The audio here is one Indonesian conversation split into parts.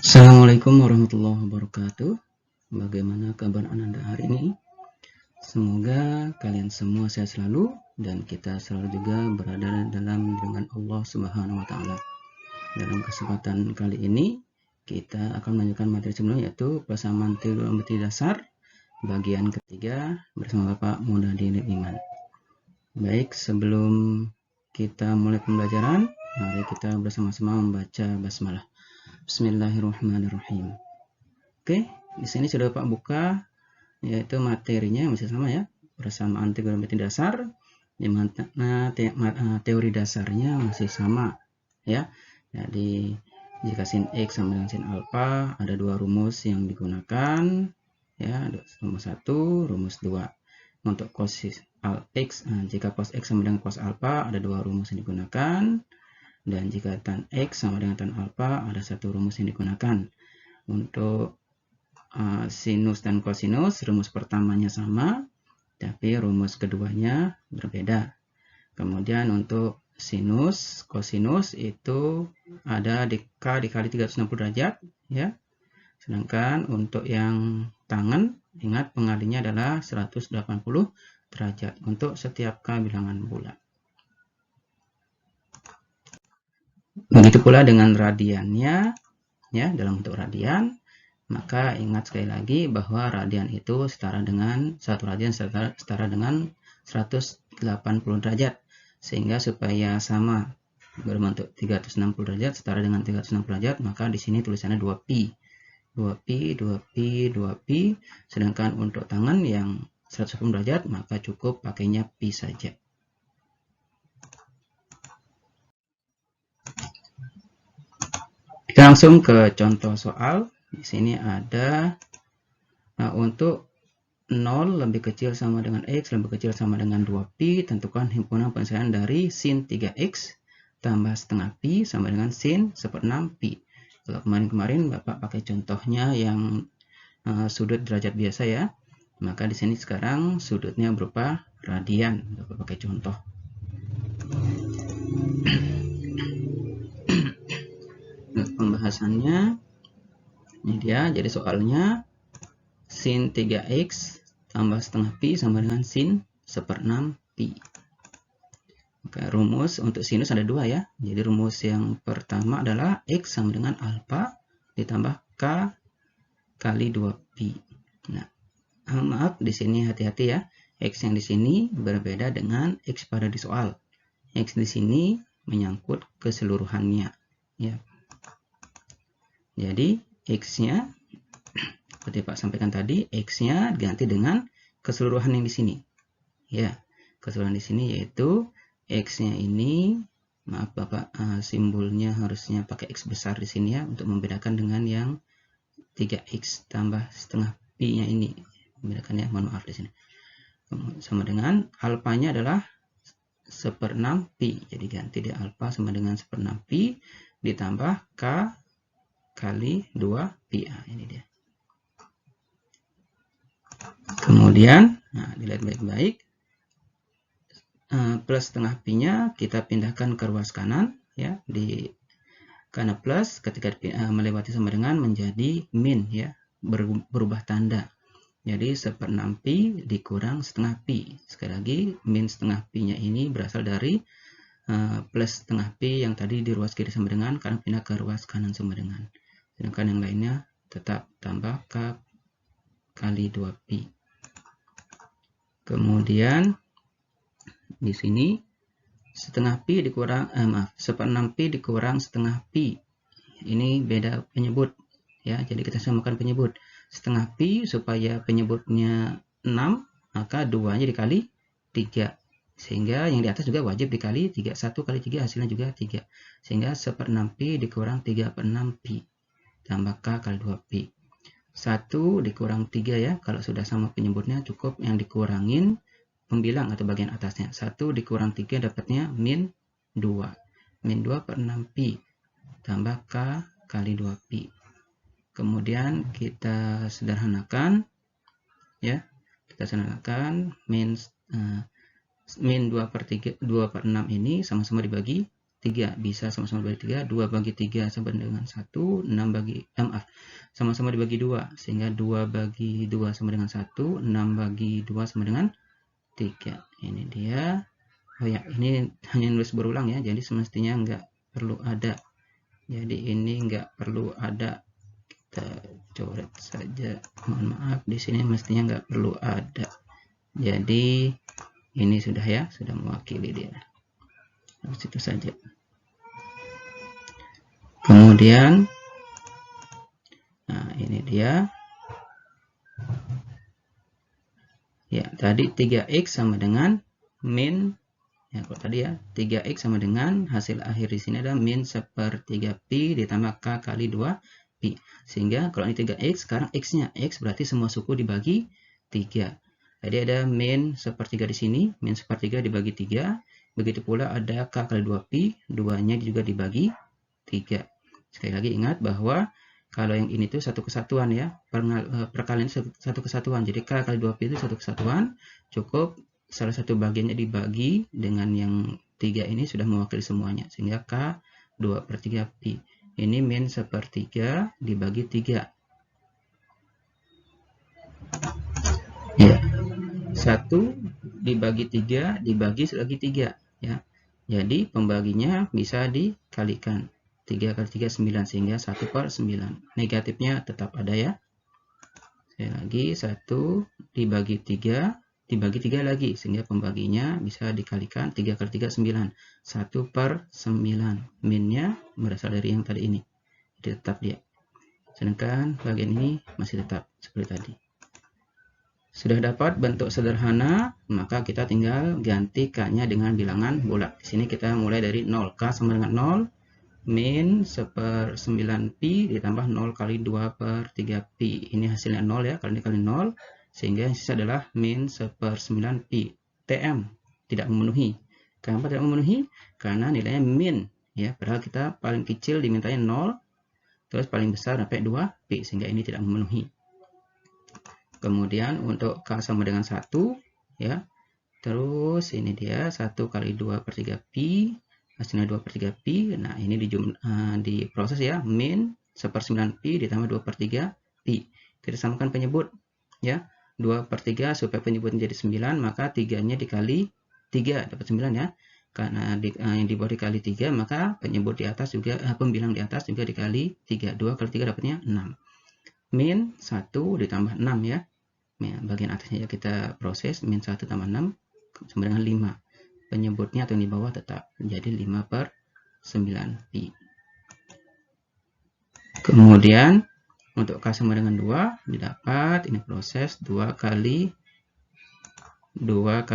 Assalamualaikum warahmatullahi wabarakatuh. Bagaimana kabar Ananda hari ini? Semoga kalian semua sehat selalu dan kita selalu juga berada dalam lindungan Allah Subhanahu wa taala. Dalam kesempatan kali ini kita akan melanjutkan materi sebelumnya, yaitu persamaan trigonometri dasar bagian ketiga bersama Bapak Mudadil Iman. Baik, sebelum kita mulai pembelajaran, mari kita bersama-sama membaca basmalah. Bismillahirrahmanirrahim. Oke, di sini sudah Bapak buka, yaitu materinya masih sama ya, persamaan trigonometri dasar, di mana teori dasarnya masih sama ya. Jadi jika sin x sama dengan sin alfa, ada dua rumus yang digunakan ya, rumus 1, rumus 2. Untuk cos x, jika cos x sama dengan cos alfa, ada dua rumus yang digunakan. Dan jika tan x sama dengan tan alfa, ada satu rumus yang digunakan. Untuk sinus dan kosinus, rumus pertamanya sama, tapi rumus keduanya berbeda. Kemudian untuk sinus, kosinus itu ada k dikali 360 derajat, ya. Sedangkan untuk yang tangen, ingat pengalinya adalah 180 derajat untuk setiap k bilangan bulat. Begitu pula dengan radiannya, ya, dalam bentuk radian, maka ingat sekali lagi bahwa radian itu setara dengan 1 radian setara dengan 180 derajat. Sehingga supaya sama berbentuk 360 derajat setara dengan 360 derajat, maka di sini tulisannya 2pi. 2pi, 2pi, 2pi. Sedangkan untuk tangan yang 180 derajat, maka cukup pakainya pi saja. Kita langsung ke contoh soal. Di sini ada untuk 0 lebih kecil sama dengan x lebih kecil sama dengan 2pi, tentukan himpunan penyelesaian dari sin 3x tambah setengah pi sama dengan sin 1/6 pi. Kalau kemarin-kemarin Bapak pakai contohnya yang sudut derajat biasa ya. Maka di sini sekarang sudutnya berupa radian. Bapak pakai contoh. Pembahasannya ini dia. Jadi soalnya sin 3x tambah setengah pi sama dengan sin 1/6 pi. Oke, rumus untuk sinus ada dua ya. Jadi rumus yang pertama adalah x sama dengan alfa ditambah k kali 2pi. Nah, maaf di sini hati-hati ya. X yang di sini berbeda dengan x pada di soal. X di sini menyangkut keseluruhannya ya. Jadi x-nya seperti Pak sampaikan tadi, x-nya diganti dengan keseluruhan yang di sini. Ya, keseluruhan di sini yaitu x-nya ini, maaf Bapak, simbolnya harusnya pakai x besar di sini ya, untuk membedakan dengan yang 3x tambah setengah pi-nya ini. Membedakan ya, mohon maaf di sini. Sama dengan alfanya adalah 1/6 pi. Jadi ganti di alfa sama dengan 1/6 pi ditambah k kali 2pi. Ini dia. Kemudian, dilihat baik-baik, plus setengah pi-nya kita pindahkan ke ruas kanan ya, karena plus ketika melewati sama dengan menjadi min ya, berubah tanda. Jadi 1/6 pi dikurang setengah pi. Sekali lagi, min setengah pi-nya ini berasal dari plus setengah pi yang tadi di ruas kiri sama dengan, karena pindah ke ruas kanan sama dengan. Sedangkan yang lainnya tetap tambah k kali 2pi. Kemudian di sini setengah pi dikurang 1/6 pi dikurang setengah pi. Ini beda penyebut ya. Jadi kita samakan penyebut. Setengah pi supaya penyebutnya 6, maka 2-nya dikali 3. Sehingga yang di atas juga wajib dikali 3. 1 kali 3 hasilnya juga 3. Sehingga 1/6 pi dikurang 3/6 pi. Tambah k kali 2pi. 1 dikurang 3 ya. Kalau sudah sama penyebutnya cukup yang dikurangin pembilang atau bagian atasnya. 1 dikurang 3 dapatnya min 2. Min 2/6 pi. Tambah k kali 2pi. Kemudian kita sederhanakan ya. Kita sederhanakan min 2/6 ini sama-sama dibagi 3. Bisa sama-sama dibagi 3. 2 bagi 3 sama dengan 1. 6 bagi, sama-sama dibagi 2. Sehingga 2 bagi 2 sama dengan 1. 6 bagi 2 sama dengan 3. Ini dia. Oh ya, ini hanya nulis berulang ya. Jadi semestinya nggak perlu ada. Jadi ini nggak perlu ada. Kita coret saja. Mohon maaf, di sini mestinya nggak perlu ada. Jadi ini sudah ya, sudah mewakili dia. Harus itu saja. Kemudian, nah ini dia. Ya, tadi 3x sama dengan min, ya kalau tadi ya, 3x sama dengan hasil akhir di sini adalah min 1/3 pi ditambah k kali 2 pi. Sehingga kalau ini 3x, sekarang x-nya, x berarti semua suku dibagi 3. Jadi ada min 1/3 di sini, min 1/3 dibagi 3. Begitu pula ada k kali 2 pi, 2-nya juga dibagi 3. Sekali lagi ingat bahwa kalau yang ini tuh satu kesatuan ya, perkalian satu kesatuan. Jadi k kali 2 pi itu satu kesatuan, cukup salah satu bagiannya dibagi dengan yang 3 ini sudah mewakili semuanya. Sehingga k 2/3 pi. Ini min 1/3 dibagi 3. Ya, 1 dibagi 3 dibagi lagi 3 ya. Jadi pembaginya bisa dikalikan. 3 kali 3 9, sehingga 1/9. Negatifnya tetap ada ya. Sekali lagi, 1 dibagi 3 dibagi 3 lagi, sehingga pembaginya bisa dikalikan. 3 kali 3 9, 1/9. Minnya berasal dari yang tadi ini, jadi tetap dia. Sedangkan bagian ini masih tetap seperti tadi. Sudah dapat bentuk sederhana, maka kita tinggal ganti k-nya dengan bilangan bulat. Di sini kita mulai dari 0. K sama dengan 0. Min 1/9 pi ditambah 0 kali 2/3 pi. Ini hasilnya 0 ya, kali ini kali 0. Sehingga yang sisa adalah min 1/9 pi. TM tidak memenuhi. Kenapa tidak memenuhi? Karena nilainya min ya, padahal kita paling kecil dimintanya 0, terus paling besar sampai 2 pi, sehingga ini tidak memenuhi. Kemudian untuk k sama dengan 1 ya. Terus ini dia 1 kali 2/3 pi. Hasilnya 2/3 pi. Nah, ini diproses ya. Min 1/9 pi ditambah 2/3 pi. Kita samakan penyebut ya. 2/3 supaya penyebut menjadi 9, maka 3-nya dikali 3 dapat 9 ya. Karena yang di bawah dikali 3, maka penyebut di atas juga, pembilang di atas juga dikali 3. 2 kali 3 dapatnya 6. Min 1 ditambah 6 ya. Bagian atasnya ya kita proses. Min 1 tambah 6 sama dengan 5. Penyebutnya atau yang di bawah tetap menjadi 5/9 pi. Kemudian untuk k sama dengan 2 didapat, ini proses 2 kali 2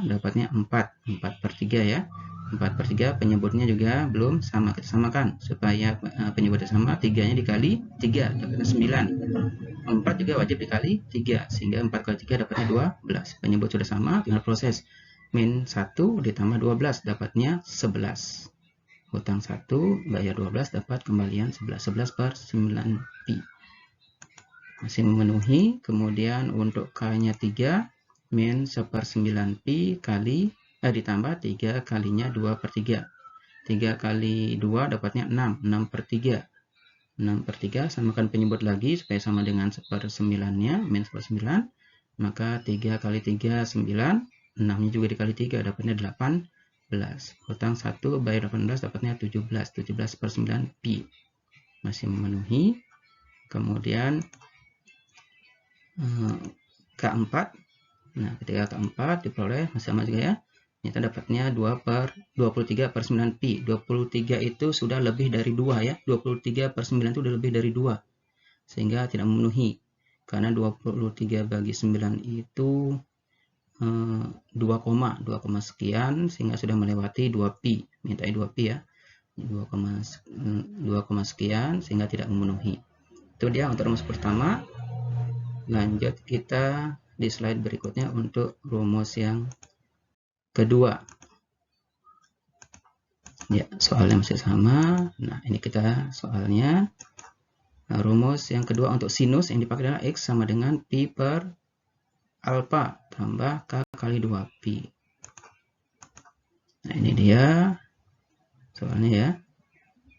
dapatnya 4/3 ya. 4/3 penyebutnya juga belum sama, kita samakan supaya penyebutnya sama. 3-nya dikali 3 dapatnya 9. 4 juga wajib dikali 3, sehingga 4 kali 3 dapatnya 12. Penyebut sudah sama, tinggal proses. Min 1 ditambah 12 dapatnya 11. Hutang 1 bayar 12 dapat kembalian 11. 11/9 pi. Masih memenuhi. Kemudian untuk k-nya 3, min 1/9 pi kali ditambah 3 kalinya 2/3. 3 kali 2 dapatnya 6. 6/3. 6/3 samakan penyebut lagi supaya sama dengan 1/9-nya, min 1/9. Maka 3 kali 3 9. 6-nya juga dikali 3 dapatnya 18. Hutang 1 bayar 18 dapatnya 17. 17/9 pi. Masih memenuhi. Kemudian K4. Nah, ketika K4 diperoleh masih sama juga ya. Ternyata dapatnya 23/9 pi. 23 itu sudah lebih dari 2 ya. 23/9 itu sudah lebih dari 2. Sehingga tidak memenuhi. Karena 23 bagi 9 itu 2, sekian, sehingga sudah melewati 2 pi. Minta 2 pi ya. 2, sekian, sehingga tidak memenuhi. Itu dia untuk rumus pertama. Lanjut kita di slide berikutnya untuk rumus yang kedua. Ya, soalnya masih sama. Nah, ini kita soalnya. Nah, rumus yang kedua untuk sinus yang dipakai adalah X sama dengan pi per alfa tambah K kali 2 pi. Nah, ini dia. soalnya ya.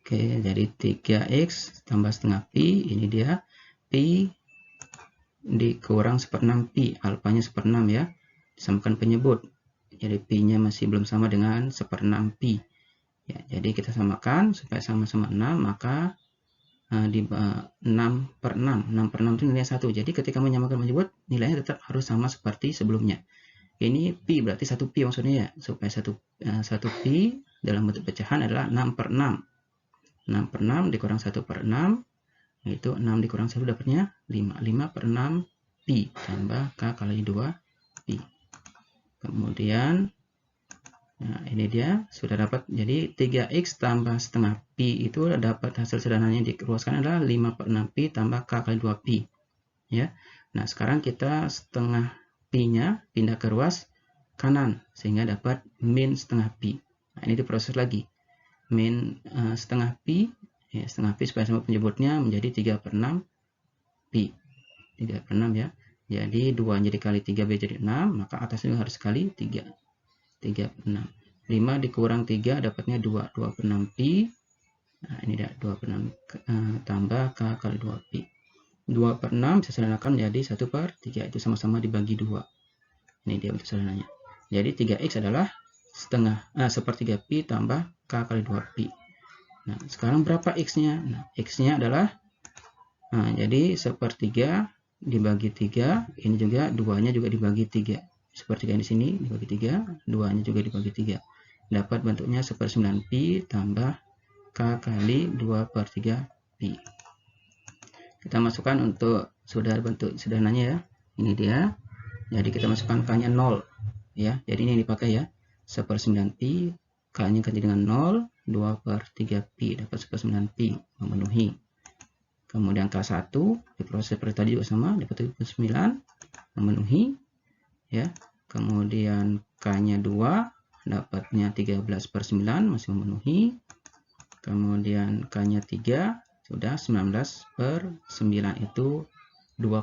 Oke, jadi 3x tambah setengah pi, ini dia pi dikurang 1/6 pi, alfanya 1/6 ya, disamakan penyebut. Jadi pi-nya masih belum sama dengan 1/6 pi. Ya, jadi kita samakan supaya sama-sama 6, maka di 6/6. 6/6 itu nilai 1. Jadi ketika menyamakan penyebut, nilainya tetap harus sama seperti sebelumnya. Ini pi berarti 1 pi maksudnya ya. Supaya 1 pi dalam bentuk pecahan adalah 6/6. 6/6 dikurang 1/6, yaitu 6 dikurang 1 dapatnya 5. 5/6 pi tambah k kali 2 pi. Kemudian, nah ini dia sudah dapat. Jadi 3x tambah setengah pi itu dapat hasil sederhananya diruaskan adalah 5/6 pi tambah k kali 2 pi. Ya. Nah, sekarang kita setengah pi-nya pindah ke ruas kanan sehingga dapat min setengah pi. Nah, ini diproses lagi. Min setengah pi, ya, setengah pi supaya sama penyebutnya menjadi 3/6 pi. 3/6 ya. Jadi 2 jadi kali 3 jadi 6, maka atasnya harus kali 3. 3/6. 5 dikurang 3 dapatnya 2. 2/6 pi. Nah, ini dia 2/6 tambah k kali 2 pi. 2/6 bisa sederhanakan menjadi 1/3. Itu sama-sama dibagi 2. Ini dia untuk sederhananya. Jadi 3x adalah sepertiga pi tambah k kali 2 pi. Nah, sekarang berapa x-nya? Nah, x-nya adalah, jadi sepertiga dibagi 3, ini juga 2-nya juga dibagi 3. Sepertiga di sini dibagi 3, 2-nya juga dibagi 3. Dapat bentuknya 1/9 pi tambah k kali 2/3 pi. Kita masukkan untuk sudah bentuk sederhananya ya. Ini dia. Jadi kita masukkan k-nya 0 ya. Jadi ini yang dipakai ya. 1/9 pi, k-nya ganti dengan 0, 2/3 pi, dapat 1/9 pi, memenuhi. Kemudian k1 diproses seperti tadi juga sama, dapat 79, memenuhi ya. Kemudian k-nya 2, dapatnya 13/9, masih memenuhi. Kemudian k-nya 3, sudah 19/9 itu 2,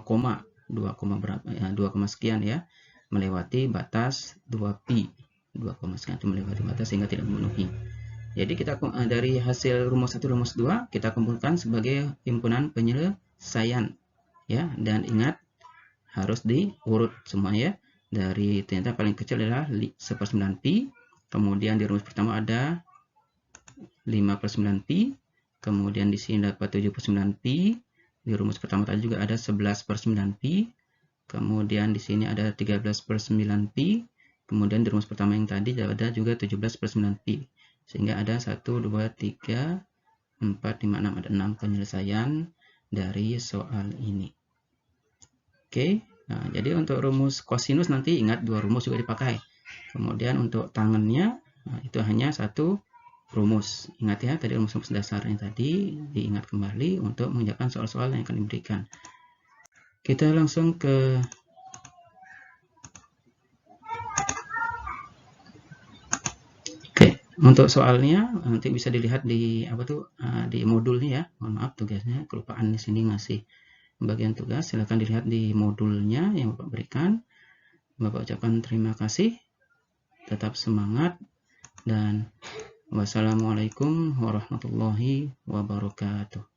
2, berapa ya, 2, sekian ya, melewati batas 2 pi. 2, sekian itu melewati batas sehingga tidak memenuhi. Jadi kita dari hasil rumus 1 rumus 2 kita kumpulkan sebagai himpunan penyelesaian ya, dan ingat harus diurut semua ya. Dari ternyata paling kecil adalah 1/9 pi, kemudian di rumus pertama ada 5/9 pi, kemudian di sini dapat 7/9 pi, di rumus pertama tadi juga ada 11/9 pi, kemudian di sini ada 13/9 pi, kemudian di rumus pertama yang tadi ada juga 17/9 pi, sehingga ada 1, 2, 3, 4, 5, 6, ada 6 penyelesaian dari soal ini. Oke, nah jadi untuk rumus kosinus nanti ingat 2 rumus juga dipakai. Kemudian untuk tangannya, nah, itu hanya 1 rumus. Ingat ya, tadi rumus-rumus dasarnya tadi diingat kembali untuk mengerjakan soal-soal yang akan diberikan. Kita langsung ke untuk soalnya nanti bisa dilihat di di modulnya ya. Mohon maaf tugasnya kelupaan di sini ngasih bagian tugas. Silahkan dilihat di modulnya yang Bapak berikan. Bapak ucapkan terima kasih. Tetap semangat dan wassalamualaikum warahmatullahi wabarakatuh.